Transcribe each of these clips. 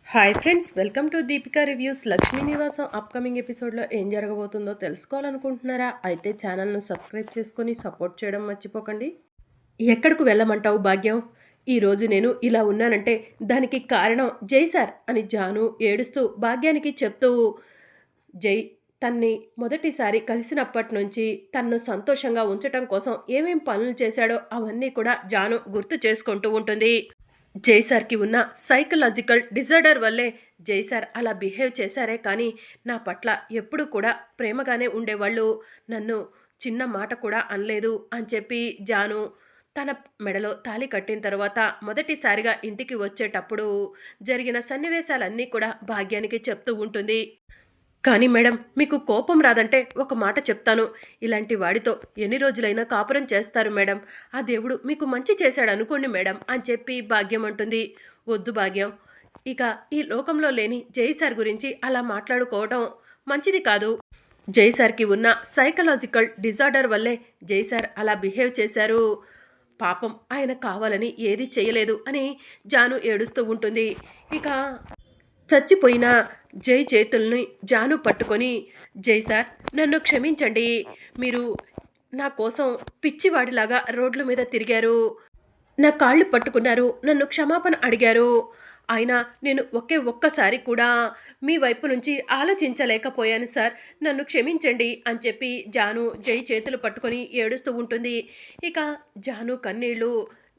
Hi friends, welcome to Deepika reviews. Lakshmi నివాసం upcoming ఎపిసోడ్లో ఏం జరగబోతుందో తెలుసుకోవాలనుకుంటున్నారా? అయితే ఛానల్ను సబ్స్క్రైబ్ చేసుకొని సపోర్ట్ చేయడం మర్చిపోకండి. ఎక్కడికి వెళ్ళమంటావు భాగ్యం? ఈరోజు నేను ఇలా ఉన్నానంటే దానికి కారణం జై సార్ అని జాను ఏడుస్తూ భాగ్యానికి చెప్తూ, జై తన్ని మొదటిసారి కలిసినప్పటి నుంచి తన్ను సంతోషంగా ఉంచటం కోసం ఏమేం పనులు చేశాడో అవన్నీ కూడా జాను గుర్తు చేసుకుంటూ ఉంటుంది. జైసార్కి ఉన్న సైకలాజికల్ డిజార్డర్ వల్లే జైసార్ అలా బిహేవ్ చేశారే కానీ నా పట్ల ఎప్పుడు కూడా ప్రేమగానే ఉండేవాళ్ళు, నన్ను చిన్న మాట కూడా అనలేదు అని చెప్పి జాను తన మెడలో తాళి కట్టిన తర్వాత మొదటిసారిగా ఇంటికి వచ్చేటప్పుడు జరిగిన సన్నివేశాలన్నీ కూడా భాగ్యానికి చెప్తూ ఉంటుంది. కానీ మేడం, మీకు కోపం రాదంటే ఒక మాట చెప్తాను. ఇలాంటి వాడితో ఎన్ని రోజులైనా కాపురం చేస్తారు మేడం. ఆ దేవుడు మీకు మంచి చేశాడు అనుకోండి మేడం అని చెప్పి భాగ్యం అంటుంది. వద్దు భాగ్యం, ఇక ఈ లోకంలో లేని జై సార్ గురించి అలా మాట్లాడుకోవటం మంచిది కాదు. జై సార్కి ఉన్న సైకలాజికల్ డిజార్డర్ వల్లే జై సార్ అలా బిహేవ్ చేశారు. పాపం ఆయన కావాలని ఏది చేయలేదు అని జాను ఏడుస్తూ ఉంటుంది. ఇక చచ్చిపోయిన జై చేతుల్ని జాను పట్టుకొని, జై సార్ నన్ను క్షమించండి, మీరు నా కోసం పిచ్చివాడిలాగా రోడ్ల మీద తిరిగారు, నా కాళ్ళు పట్టుకున్నారు, నన్ను క్షమాపణ అడిగారు, అయినా నేను ఒక్కసారి కూడా మీ వైపు నుంచి ఆలోచించలేకపోయాను సార్, నన్ను క్షమించండి అని చెప్పి జాను జై చేతులు పట్టుకొని ఏడుస్తూ ఉంటుంది. ఇక జాను కన్నీళ్ళు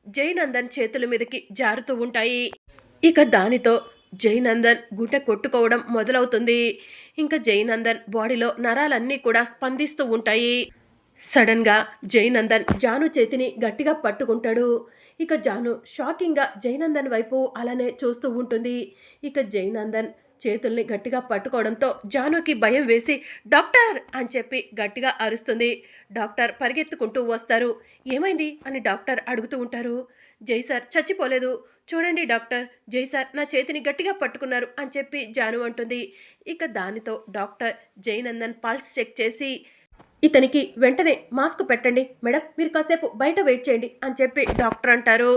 జైనందన్ చేతుల మీదకి జారుతూ ఉంటాయి. ఇక దానితో జైనందన్ గుండె కొట్టుకోవడం మొదలవుతుంది. ఇంకా జైనందన్ బాడీలో నరాలన్నీ కూడా స్పందిస్తూ ఉంటాయి. సడన్గా జైనందన్ జాను చేతిని గట్టిగా పట్టుకుంటాడు. ఇక జాను షాకింగ్గా జైనందన్ వైపు అలానే చూస్తూ ఉంటుంది. ఇక జైనందన్ చేతుల్ని గట్టిగా పట్టుకోవడంతో జానుకి భయం వేసి డాక్టర్ అని చెప్పి గట్టిగా అరుస్తుంది. డాక్టర్ పరిగెత్తుకుంటూ వస్తారు. ఏమైంది అని డాక్టర్ అడుగుతూ ఉంటారు. జై సార్ చచ్చిపోలేదు, చూడండి డాక్టర్, జై సార్ నా చేతిని గట్టిగా పట్టుకున్నారు అని చెప్పి జాను అంటుంది. ఇక దానితో డాక్టర్ జైనందన్ పల్స్ చెక్ చేసి, ఇతనికి వెంటనే మాస్క్ పెట్టండి మేడం, మీరు కాసేపు బయట వెయిట్ చేయండి అని చెప్పి డాక్టర్ అంటారు.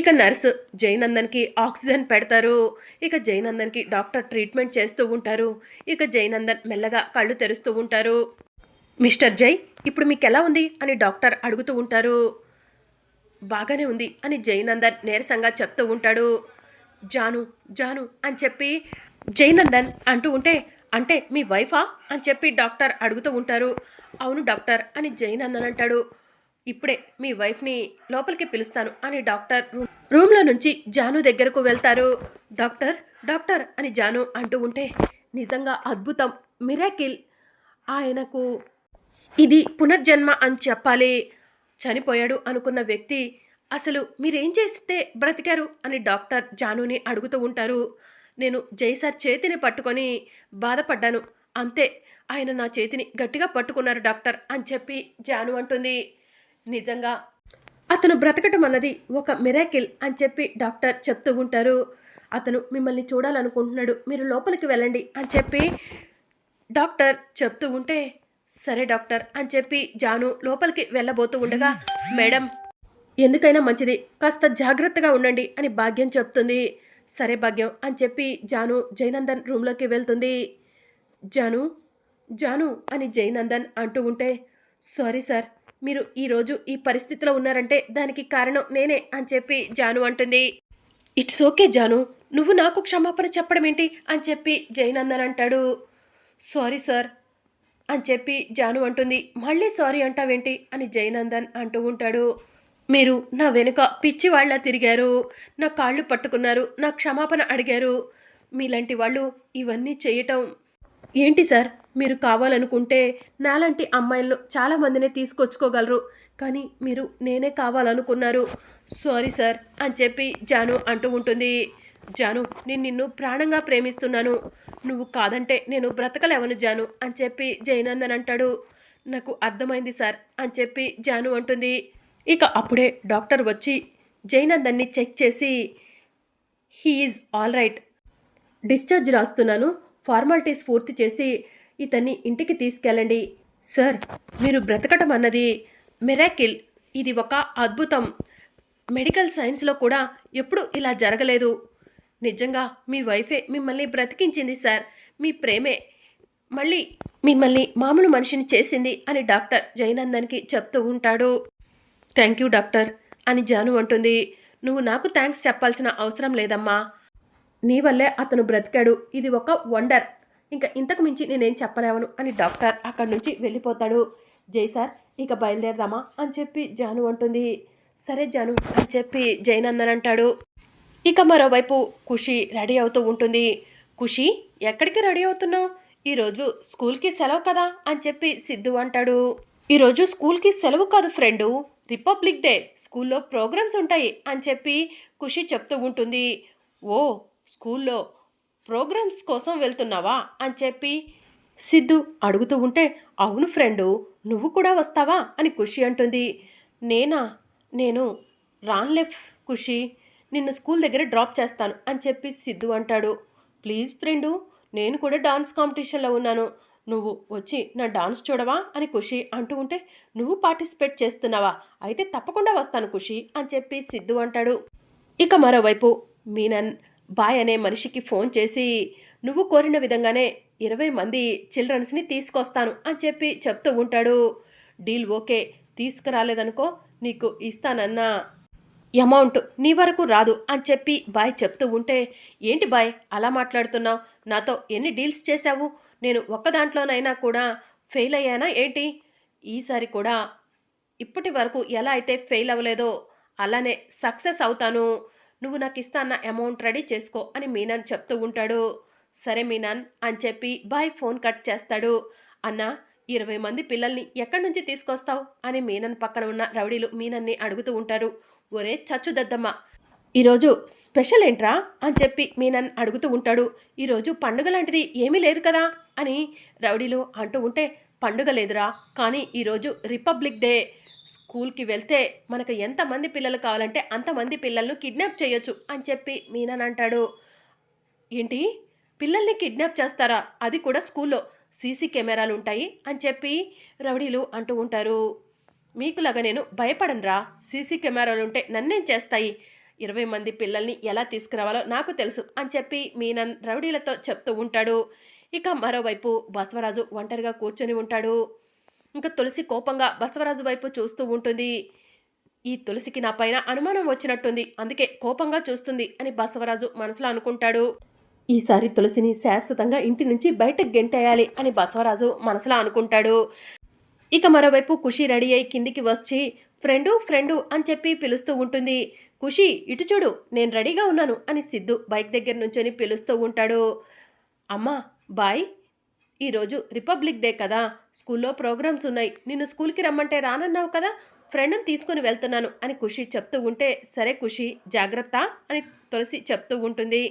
ఇక నర్సు జైనందన్కి ఆక్సిజన్ పెడతారు. ఇక జైనందన్కి డాక్టర్ ట్రీట్మెంట్ చేస్తూ ఉంటారు. ఇక జైనందన్ మెల్లగా కళ్ళు తెరుస్తూ ఉంటారు. మిస్టర్ జై, ఇప్పుడు మీకు ఎలా ఉంది అని డాక్టర్ అడుగుతూ ఉంటారు. బాగానే ఉంది అని జైనందన్ నీరసంగా చెప్తూ ఉంటాడు. జాను జాను అని చెప్పి జైనందన్ అంటూ ఉంటే, అంటే మీ వైఫా అని చెప్పి డాక్టర్ అడుగుతూ ఉంటారు. అవును డాక్టర్ అని జైనందన్ అంటాడు. ఇప్పుడే మీ వైఫ్ని లోపలికి పిలుస్తాను అని డాక్టర్ రూమ్లో నుంచి జాను దగ్గరకు వెళ్తారు. డాక్టర్ డాక్టర్ అని జాను అంటూ ఉంటే, నిజంగా అద్భుతం, మిరాకిల్, ఆయనకు ఇది పునర్జన్మ అని చెప్పాలి. చనిపోయాడు అనుకున్న వ్యక్తి అసలు మీరేం చేస్తే బ్రతికారు అని డాక్టర్ జానుని అడుగుతూ ఉంటారు. నేను జైసార్ చేతిని పట్టుకొని బాధపడ్డాను, అంతే, ఆయన నా చేతిని గట్టిగా పట్టుకున్నారు డాక్టర్ అని చెప్పి జాను అంటుంది. నిజంగా అతను బ్రతకటం అన్నది ఒక మిరాకిల్ అని చెప్పి డాక్టర్ చెప్తూ ఉంటారు. అతను మిమ్మల్ని చూడాలనుకుంటున్నాడు, మీరు లోపలికి వెళ్ళండి అని చెప్పి డాక్టర్ చెప్తూ ఉంటే, సరే డాక్టర్ అని చెప్పి జాను లోపలికి వెళ్ళబోతూ ఉండగా, మేడం ఎందుకైనా మంచిది కాస్త జాగ్రత్తగా ఉండండి అని భాగ్యం చెప్తుంది. సరే భాగ్యం అని చెప్పి జాను జైనందన్ రూమ్లోకి వెళ్తుంది. జాను జాను అని జైనందన్ అంటూ ఉంటే, సారీ సార్, మీరు ఈరోజు ఈ పరిస్థితిలో ఉన్నారంటే దానికి కారణం నేనే అని చెప్పి జాను అంటుంది. ఇట్స్ ఓకే జాను, నువ్వు నాకు క్షమాపణ చెప్పడం ఏంటి అని చెప్పి జైనందన్ అంటాడు. సారీ సార్ అని చెప్పి జాను అంటుంది. మళ్ళీ సారీ అంటావేంటి అని జైనందన్ అంటూ ఉంటాడు. మీరు నా వెనుక పిచ్చివాళ్లా తిరిగారు, నా కాళ్ళు పట్టుకున్నారు, నా క్షమాపణ అడిగారు, మీలాంటి వాళ్ళు ఇవన్నీ చేయటం ఏంటి సార్? మీరు కావాలనుకుంటే నాలాంటి అమ్మాయిలను చాలామందినే తీసుకొచ్చుకోగలరు, కానీ మీరు నేనే కావాలనుకున్నారు, సారీ సార్ అని చెప్పి జాను అంటూ ఉంటుంది. జాను, నేను నిన్ను ప్రాణంగా ప్రేమిస్తున్నాను, నువ్వు కాదంటే నేను బ్రతకలేవను జాను అని చెప్పి జైనందన్ అంటాడు. నాకు అర్థమైంది సార్ అని చెప్పి జాను అంటుంది. ఇక అప్పుడే డాక్టర్ వచ్చి జైనందన్ని చెక్ చేసి, he is all right, discharge రాస్తున్నాను, ఫార్మాలిటీస్ పూర్తి చేసి ఇతన్ని ఇంటికి తీసుకెళ్ళండి. సార్, మీరు బ్రతకటం అన్నది మిరాకిల్, ఇది ఒక అద్భుతం, మెడికల్ సైన్స్లో కూడా ఎప్పుడు ఇలా జరగలేదు, నిజంగా మీ వైఫే మిమ్మల్ని బ్రతికించింది సార్. మీ ప్రేమే మళ్ళీ మిమ్మల్ని మామూలు మనిషిని చేసింది అని డాక్టర్ జయనందన్‌కి చెప్తూ ఉంటాడు. థ్యాంక్ యూ డాక్టర్ అని జాను అంటుంది. నువ్వు నాకు థ్యాంక్స్ చెప్పాల్సిన అవసరం లేదమ్మా. నీ వల్లే అతను బ్రతికాడు. ఇది ఒక వండర్. ఇంక ఇంతకు మించి నేనేం చెప్పలేవను అని డాక్టర్ అక్కడి నుంచి వెళ్ళిపోతాడు. జై సార్ ఇక బయలుదేరదామా అని చెప్పి జాను అంటుంది. సరే జాను అని చెప్పి జయనందన్ అంటాడు. ఇక మరోవైపు ఖుషి రెడీ అవుతూ ఉంటుంది. ఖుషి ఎక్కడికి రెడీ అవుతున్నావు? ఈరోజు స్కూల్కి సెలవు కదా అని చెప్పి సిద్ధు అంటాడు. ఈరోజు స్కూల్కి సెలవు కాదు ఫ్రెండు, రిపబ్లిక్ డే, స్కూల్లో ప్రోగ్రామ్స్ ఉంటాయి అని చెప్పి ఖుషి చెప్తూ ఉంటుంది. ఓ, స్కూల్లో ప్రోగ్రామ్స్ కోసం వెళ్తున్నావా అని చెప్పి సిద్ధు అడుగుతూ ఉంటే, అవును ఫ్రెండు, నువ్వు కూడా వస్తావా అని ఖుషి అంటుంది. నేనా? నేను రాన్లే ఖుషి, నిన్ను స్కూల్ దగ్గర డ్రాప్ చేస్తాను అని చెప్పి సిద్ధు అంటాడు. ప్లీజ్ ఫ్రెండు, నేను కూడా డాన్స్ కాంపిటీషన్లో ఉన్నాను, నువ్వు వచ్చి నా డాన్స్ చూడవా అని ఖుషి అంటూ ఉంటే, నువ్వు పార్టిసిపేట్ చేస్తున్నావా? అయితే తప్పకుండా వస్తాను ఖుషి అని చెప్పి సిద్ధు అంటాడు. ఇక మరోవైపు మీనన్ బాయ్ అనే మనిషికి ఫోన్ చేసి, నువ్వు కోరిన విధంగానే 20 మంది చిల్డ్రన్స్ని తీసుకొస్తాను అని చెప్పి చెప్తూ ఉంటాడు. డీల్ ఓకే, తీసుకురాలేదనుకో నీకు ఇస్తానన్న అమౌంట్ నీ వరకు రాదు అని చెప్పి బాయ్ చెప్తూ ఉంటే, ఏంటి బాయ్ అలా మాట్లాడుతున్నావు? నాతో ఎన్ని డీల్స్ చేశావు? నేను ఒక్క దాంట్లోనైనా కూడా ఫెయిల్ అయ్యానా ఏంటి? ఈసారి కూడా ఇప్పటి వరకు ఎలా అయితే ఫెయిల్ అవ్వలేదో అలానే సక్సెస్ అవుతాను. నువ్వు నాకు ఇస్తా అన్న అమౌంట్ రెడీ చేసుకో అని మీనన్ చెప్తూ ఉంటాడు. సరే మీనన్ అని చెప్పి బాయ్ ఫోన్ కట్ చేస్తాడు. అన్న, 20 మంది పిల్లల్ని ఎక్కడి నుంచి తీసుకొస్తావు అని మీనన్ పక్కన ఉన్న రౌడీలు మీనన్ని అడుగుతూ ఉంటారు. ఒరే చచ్చు దద్దమ్మ, ఈరోజు స్పెషల్ ఏంట్రా అని చెప్పి మీనన్ అడుగుతూ ఉంటాడు. ఈరోజు పండుగ లాంటిది ఏమీ లేదు కదా అని రౌడీలు అంటూ ఉంటే, పండుగ లేదురా, కానీ ఈరోజు రిపబ్లిక్ డే, స్కూల్కి వెళ్తే మనకు ఎంతమంది పిల్లలు కావాలంటే అంతమంది పిల్లలను కిడ్నాప్ చేయొచ్చు అని చెప్పి మీనన్ అంటాడు. ఏంటి, పిల్లల్ని కిడ్నాప్ చేస్తారా? అది కూడా స్కూల్లో సీసీ కెమెరాలు ఉంటాయి అని చెప్పి రౌడీలు అంటూ ఉంటారు. మీకులాగా నేను భయపడనురా, సీసీ కెమెరాలు ఉంటే నన్నేం చేస్తాయి? 20 మంది పిల్లల్ని ఎలా తీసుకురావాలో నాకు తెలుసు అని చెప్పి మీనన్ రౌడీలతో చెప్తూ ఉంటాడు. ఇక మరోవైపు బసవరాజు ఒంటరిగా కూర్చొని ఉంటాడు. ఇంకా తులసి కోపంగా బసవరాజు వైపు చూస్తూ ఉంటుంది. ఈ తులసికి నా పైన అనుమానం వచ్చినట్టుంది, అందుకే కోపంగా చూస్తుంది అని బసవరాజు మనసులో అనుకుంటాడు. ఈసారి తులసిని శాశ్వతంగా ఇంటి నుంచి బయటకు గెంటేయాలి అని బసవరాజు మనసులో అనుకుంటాడు. ఇక మరోవైపు ఖుషి రెడీ అయి కిందికి వచ్చి ఫ్రెండు ఫ్రెండు అని చెప్పి పిలుస్తూ ఉంటుంది. ఖుషి ఇటు చూడు, నేను రెడీగా ఉన్నాను అని సిద్ధు బైక్ దగ్గర నుంచొని పిలుస్తూ ఉంటాడు. అమ్మా బాయ్, ఈరోజు రిపబ్లిక్ డే కదా, స్కూల్లో ప్రోగ్రామ్స్ ఉన్నాయి, నిన్ను స్కూల్కి రమ్మంటే రానన్నావు కదా, ఫ్రెండ్ని తీసుకుని వెళ్తున్నాను అని ఖుషి చెప్తూ ఉంటే, సరే ఖుషి జాగ్రత్త అని తులసి చెప్తూ ఉంటుంది.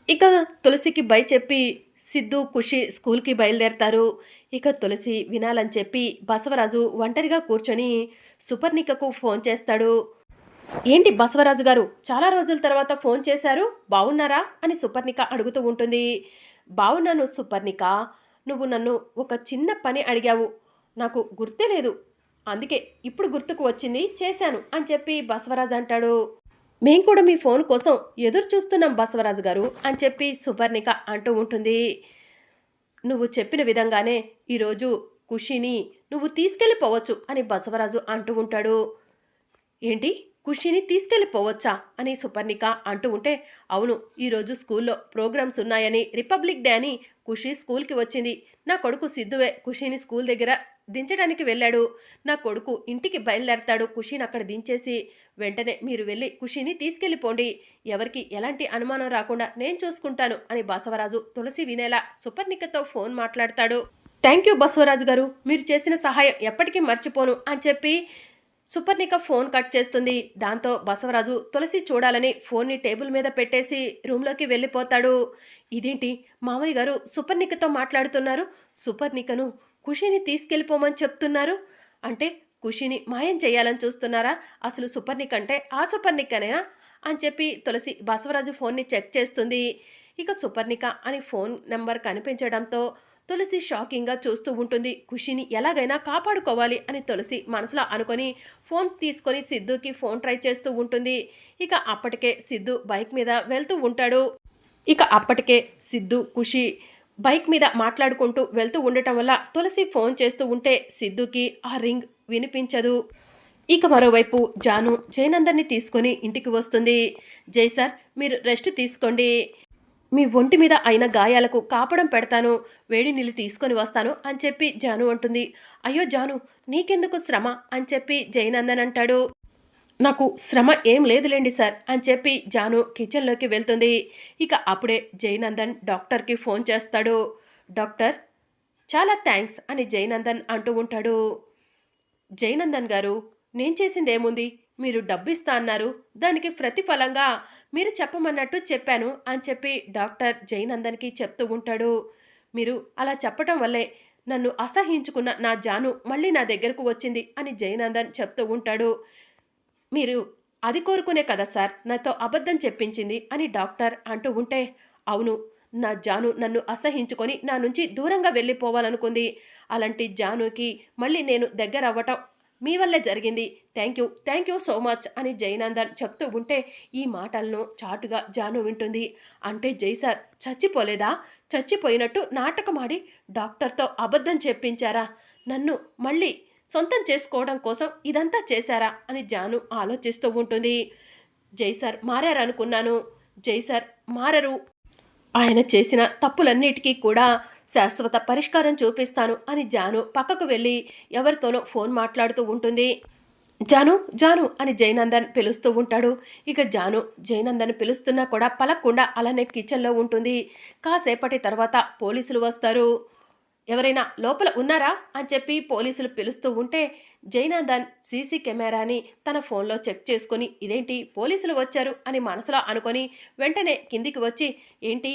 ఇక తులసికి బై చెప్పి సిద్ధు ఖుషి స్కూల్కి బయలుదేరతారు. ఇక తులసి వినాలని చెప్పి బసవరాజు ఒంటరిగా కూర్చొని సుపర్ణికకు ఫోన్ చేస్తాడు. ఏంటి బసవరాజు గారు, చాలా రోజుల తర్వాత ఫోన్ చేశారు, బాగున్నారా అని సుపర్ణిక అడుగుతూ ఉంటుంది. బాగున్నాను సుపర్ణిక, నువ్వు నన్ను ఒక చిన్న పని అడిగావు, నాకు గుర్తే లేదు, అందుకే ఇప్పుడు గుర్తుకు వచ్చింది, చేశాను అని చెప్పి బసవరాజు అంటాడు. మేం కూడా మీ ఫోన్ కోసం ఎదురు చూస్తున్నాం బసవరాజు గారు అని చెప్పి సుపర్ణిక అంటూ ఉంటుంది. నువ్వు చెప్పిన విధంగానే ఈరోజు ఖుషిని నువ్వు తీసుకెళ్ళిపోవచ్చు అని బసవరాజు అంటూ ఉంటాడు. ఏంటి, ఖుషిని తీసుకెళ్ళిపోవచ్చా అని సుపర్ణిక అంటూ ఉంటే, అవును, ఈరోజు స్కూల్లో ప్రోగ్రామ్స్ ఉన్నాయని, రిపబ్లిక్ డే అని ఖుషి స్కూల్కి వచ్చింది. నా కొడుకు సిద్ధువే ఖుషిని స్కూల్ దగ్గర దించడానికి వెళ్ళాడు. నా కొడుకు ఇంటికి బయలుదేరతాడు ఖుషిని అక్కడ దించేసి, వెంటనే మీరు వెళ్ళి ఖుషిని తీసుకెళ్ళిపోండి, ఎవరికి ఎలాంటి అనుమానం రాకుండా నేను చూసుకుంటాను అని బసవరాజు తులసి వినేలా సుపర్ణికతో ఫోన్ మాట్లాడతాడు. థ్యాంక్ యూ బసవరాజు గారు, మీరు చేసిన సహాయం ఎప్పటికీ మర్చిపోను అని చెప్పి సుపర్ణిక ఫోన్ కట్ చేస్తుంది. దాంతో బసవరాజు తులసి చూడాలని ఫోన్ని టేబుల్ మీద పెట్టేసి రూమ్లోకి వెళ్ళిపోతాడు. ఇదేంటి, మామయ్య గారు సుపర్ణికతో మాట్లాడుతున్నారు, సుపర్ణికను ఖుషిని తీసుకెళ్ళిపోమని చెప్తున్నారు, అంటే ఖుషిని మాయం చేయాలని చూస్తున్నారా? అసలు సుపర్ణిక అంటే ఆ సుపర్ణికనేనా అని చెప్పి తులసి బసవరాజు ఫోన్ని చెక్ చేస్తుంది. ఇక సుపర్ణిక అని ఫోన్ నెంబర్ కనిపించడంతో తులసి షాకింగ్గా చూస్తూ ఉంటుంది. ఖుషిని ఎలాగైనా కాపాడుకోవాలి అని తులసి మనసులో అనుకొని ఫోన్ తీసుకొని సిద్ధుకి ఫోన్ ట్రై చేస్తూ ఉంటుంది. ఇక అప్పటికే సిద్ధు బైక్ మీద వెళ్తూ ఉంటాడు. ఇక అప్పటికే సిద్ధు ఖుషి బైక్ మీద మాట్లాడుకుంటూ వెళ్తూ ఉండటం వల్ల తులసి ఫోన్ చేస్తూ ఉంటే సిద్ధుకి ఆ రింగ్ వినిపించదు. ఇక మరోవైపు జాను జయనందన్ని తీసుకొని ఇంటికి వస్తుంది. జై సార్, మీరు రెస్ట్ తీసుకోండి, మీ ఒంటి మీద అయిన గాయాలకు కాపడం పెడతాను, వేడి నీళ్ళు తీసుకొని వస్తాను అని చెప్పి జాను అంటుంది. అయ్యో జాను, నీకెందుకు శ్రమ అని చెప్పి జయనందన్ అంటాడు. నాకు శ్రమ ఏం లేదులేండి సార్ అని చెప్పి జాను కిచెన్లోకి వెళ్తుంది. ఇక అప్పుడే జయనందన్ డాక్టర్కి ఫోన్ చేస్తాడు. డాక్టర్, చాలా థ్యాంక్స్ అని జయనందన్ అంటూ ఉంటాడు. జయనందన్ గారు, నేను చేసిందేముంది, మీరు డబ్బిస్తా అన్నారు, దానికి ప్రతిఫలంగా మీరు చెప్పమన్నట్టు చెప్పాను అని చెప్పి డాక్టర్ జయనందన్కి చెప్తూ ఉంటాడు. మీరు అలా చెప్పటం వల్లే నన్ను అసహించుకున్న నా జాను మళ్ళీ నా దగ్గరకు వచ్చింది అని జయనందన్ చెప్తూ ఉంటాడు. మీరు అది కోరుకునే కదా సార్ నాతో అబద్ధం చెప్పించింది అని డాక్టర్ అంటూ ఉంటే, అవును, నా జాను నన్ను అసహించుకొని నా నుంచి దూరంగా వెళ్ళిపోవాలనుకుంది. అలాంటి జానుకి మళ్ళీ నేను దగ్గర అవ్వటం మీ వల్లే జరిగింది. థ్యాంక్ యూ సో మచ్ అని జయనందన్ చెప్తూ ఉంటే ఈ మాటలను చాటుగా జాను వింటుంది. అంటే జై సార్ చచ్చిపోలేదా? చచ్చిపోయినట్టు నాటకమాడి డాక్టర్తో అబద్ధం చెప్పించారా? నన్ను మళ్ళీ సొంతం చేసుకోవడం కోసం ఇదంతా చేశారా అని జాను ఆలోచిస్తూ ఉంటుంది. జై సార్ మారారనుకున్నాను, జై సార్ మారరు, ఆయన చేసిన తప్పులన్నిటికీ కూడా శాశ్వత పరిష్కారం చూపిస్తాను అని జాను పక్కకు వెళ్ళి ఎవరితోనో ఫోన్ మాట్లాడుతూ ఉంటుంది. జాను జాను అని జయనందన్ పిలుస్తూ ఉంటాడు. ఇక జాను జయనందన్ పిలుస్తున్నా కూడా పలక్కుండా అలానే కిచెన్లో ఉంటుంది. కాసేపటి తర్వాత పోలీసులు వస్తారు. ఎవరైనా లోపల ఉన్నారా అని చెప్పి పోలీసులు పిలుస్తూ ఉంటే జయనందన్ సీసీ కెమెరాని తన ఫోన్లో చెక్ చేసుకొని ఇదేంటి పోలీసులు వచ్చారు అని మనసులో అనుకొని వెంటనే కిందికి వచ్చి ఏంటి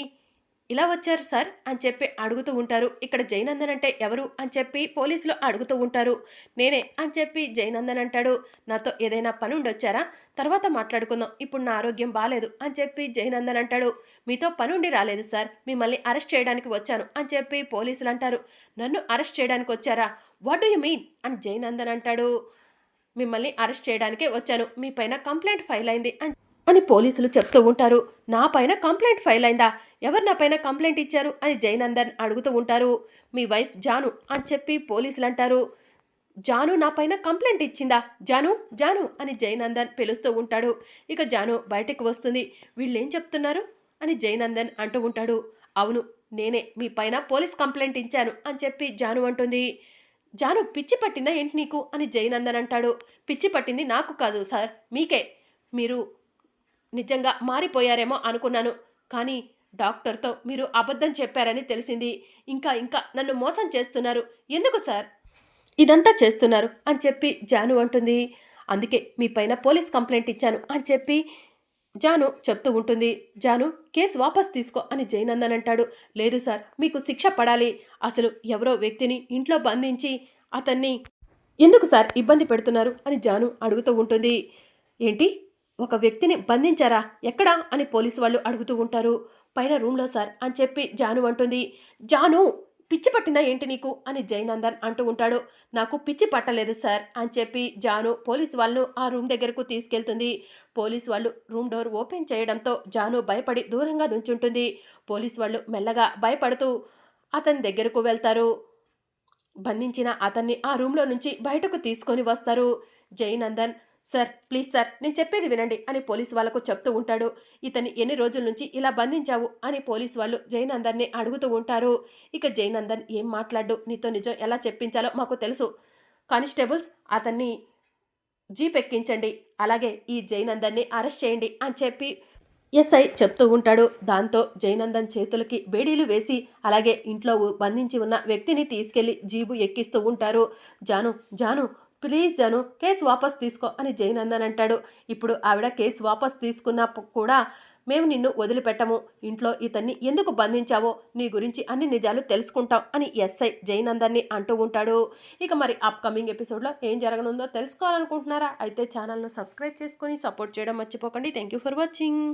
ఇలా వచ్చారు సార్ అని చెప్పి అడుగుతూ ఉంటారు. ఇక్కడ జయనందన్ అంటే ఎవరు అని చెప్పి పోలీసులు అడుగుతూ ఉంటారు. నేనే అని చెప్పి జయనందన్ అంటాడు. నాతో ఏదైనా పని ఉండొచ్చారా? తర్వాత మాట్లాడుకుందాం, ఇప్పుడు నా ఆరోగ్యం బాలేదు అని చెప్పి జయనందన్ అంటాడు. మీతో పని ఉండి రాలేదు సార్, మిమ్మల్ని అరెస్ట్ చేయడానికి వచ్చాను అని చెప్పి పోలీసులు అంటారు. నన్ను అరెస్ట్ చేయడానికి వచ్చారా? వాట్ డూ యు మీన్ అని జయనందన్ అంటాడు. మిమ్మల్ని అరెస్ట్ చేయడానికే వచ్చాను, మీ పైన కంప్లైంట్ ఫైల్ అయింది అని పోలీసులు చెప్తూ ఉంటారు. నా పైన కంప్లైంట్ ఫైల్ అయిందా? ఎవరు నా పైన కంప్లైంట్ ఇచ్చారు అని జయనందన్ అడుగుతూ ఉంటారు. మీ వైఫ్ జాను అని చెప్పి పోలీసులు అంటారు. జాను నా పైన కంప్లైంట్ ఇచ్చిందా? జాను జాను అని జయనందన్ పిలుస్తూ ఉంటాడు. ఇక జాను బయటకు వస్తుంది. వీళ్ళేం చెప్తున్నారు అని జయనందన్ అంటూ ఉంటాడు. అవును, నేనే మీ పైన పోలీస్ కంప్లైంట్ ఇచ్చాను అని చెప్పి జాను అంటుంది. జాను పిచ్చి పట్టిందా ఏంటి నీకు అని జయనందన్ అంటాడు. పిచ్చి పట్టింది నాకు కాదు సార్, మీకే. మీరు నిజంగా మారిపోయారేమో అనుకున్నాను, కానీ డాక్టర్తో మీరు అబద్ధం చెప్పారని తెలిసింది. ఇంకా నన్ను మోసం చేస్తున్నారు, ఎందుకు సార్ ఇదంతా చేస్తున్నారు అని చెప్పి జాను అంటుంది. అందుకే మీ పైన పోలీస్ కంప్లైంట్ ఇచ్చాను అని చెప్పి జాను చెప్తూ ఉంటుంది. జాను, కేసు వాపస్ తీసుకో అని జయనందన్ అంటాడు. లేదు సార్, మీకు శిక్ష పడాలి. అసలు ఎవరో వ్యక్తిని ఇంట్లో బంధించి అతన్ని ఎందుకు సార్ ఇబ్బంది పెడుతున్నారు అని జాను అడుగుతూ ఉంటుంది. ఏంటి, ఒక వ్యక్తిని బంధించారా? ఎక్కడా అని పోలీసు వాళ్ళు అడుగుతూ ఉంటారు. పైన రూమ్లో సార్ అని చెప్పి జాను అంటుంది. జాను, పిచ్చి పట్టిందా ఏంటి నీకు అని జయనందన్ అంటూ ఉంటాడు. నాకు పిచ్చి పట్టలేదు సార్ అని చెప్పి జాను పోలీసు వాళ్ళను ఆ రూమ్ దగ్గరకు తీసుకెళ్తుంది. పోలీసు వాళ్ళు రూమ్ డోర్ ఓపెన్ చేయడంతో జాను భయపడి దూరంగా నుంచుంటుంది. పోలీసు వాళ్ళు మెల్లగా భయపడుతూ అతని దగ్గరకు వెళ్తారు. బంధించిన అతన్ని ఆ రూమ్లో నుంచి బయటకు తీసుకొని వస్తారు. జయనందన్, సార్ ప్లీజ్ సార్, నేను చెప్పేది వినండి అని పోలీసు వాళ్ళకు చెప్తూ ఉంటాడు. ఇతన్ని ఎన్ని రోజుల నుంచి ఇలా బంధించావు అని పోలీసు వాళ్ళు జయనందన్ని అడుగుతూ ఉంటారు. ఇక జయనందన్ ఏం మాట్లాడు, నీతో నిజం ఎలా చెప్పించాలో మాకు తెలుసు. కానిస్టేబుల్స్, అతన్ని జీప్ ఎక్కించండి, అలాగే ఈ జయనందన్ని అరెస్ట్ చేయండి అని చెప్పి ఎస్ఐ చెప్తూ ఉంటాడు. దాంతో జయనందన్ చేతులకి బేడీలు వేసి అలాగే ఇంట్లో బంధించి ఉన్న వ్యక్తిని తీసుకెళ్లి జీబు ఎక్కిస్తూ ఉంటారు. జాను జాను ప్లీజ్ జాను, కేసు వాపస్ తీసుకో అని జయనందన్ అంటాడు. ఇప్పుడు ఆవిడ కేసు వాపస్ తీసుకున్నా కూడా మేము నిన్ను వదిలిపెట్టము, ఇంట్లో ఇతన్ని ఎందుకు బంధించావో నీ గురించి అన్ని నిజాలు తెలుసుకుంటాం అని ఎస్ఐ జయనందన్ని అంటూ ఉంటాడు. ఇక మరి అప్కమింగ్ ఎపిసోడ్లో ఏం జరగనుందో తెలుసుకోవాలనుకుంటున్నారా? అయితే ఛానల్ను సబ్స్క్రైబ్ చేసుకొని సపోర్ట్ చేయడం మర్చిపోకండి. Thank you for watching.